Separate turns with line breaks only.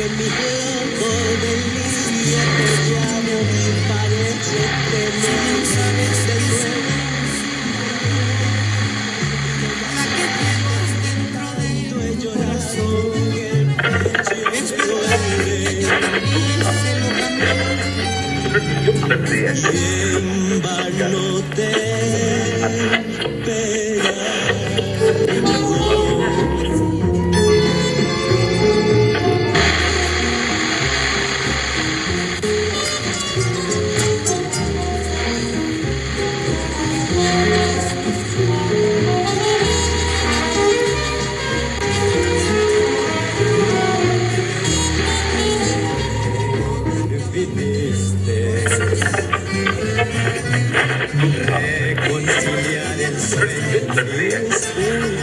mi loco delirio te llamo y parece tener ese sueño. La que tienes dentro de tu llorazón que el pecho duele y se lo cambió. Y en vano te espera. Viniste reconciliar el sueño y es un